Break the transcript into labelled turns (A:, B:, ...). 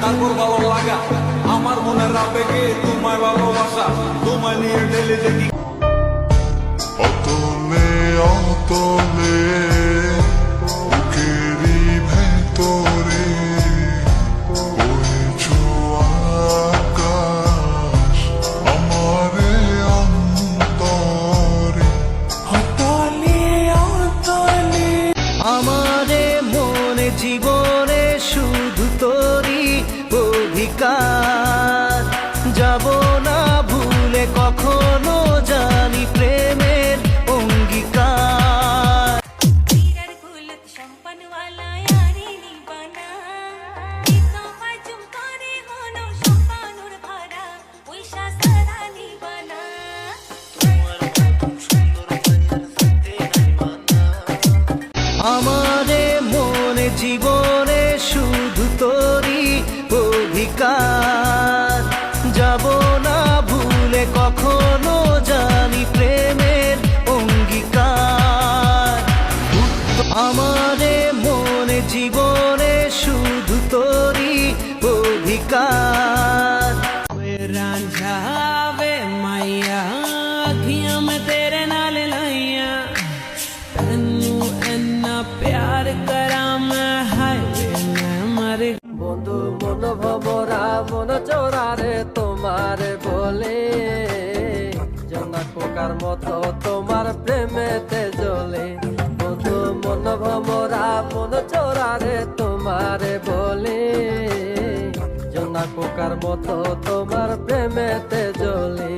A: তারপর ভালো লাগা, আমার মনের আবেগে তোমায় ভালোবাসা, তোমায় নিয়ে ডেলি দেখি।
B: অতলে অতলে বুকেরই ভেতরে বইছো আকাশ আমারে অন্তরে।
C: অতলে অতলে আমারে মনে জীবনে শুধু তোরই অধিকার, যাব না ভুলে কখনো জানি প্রেমের অঙ্গীকার। আমারে মনে জীবনে শুধু তোরই অধিকার, যাব না ভুলে কখনো জানি প্রেমের অঙ্গীকার। আমারে মনে জীবনে শুধু তোরই অধিকার। রাঞ্ঝাवे माइया अखियां में तेरे नाल लाइया, तेनू इन्ना प्यार करा मैं हाय मैं मर।
D: বন্ধু মন ভমরা মন চোরারে তোমারে বলে, জনা পোকার মতো তোমার প্রেমেতে জ্বলে। বন্ধু মন ভমরা মন চোরারে তোমারে বলে, জনা পোকার মতো তোমার প্রেমেতে জ্বলে।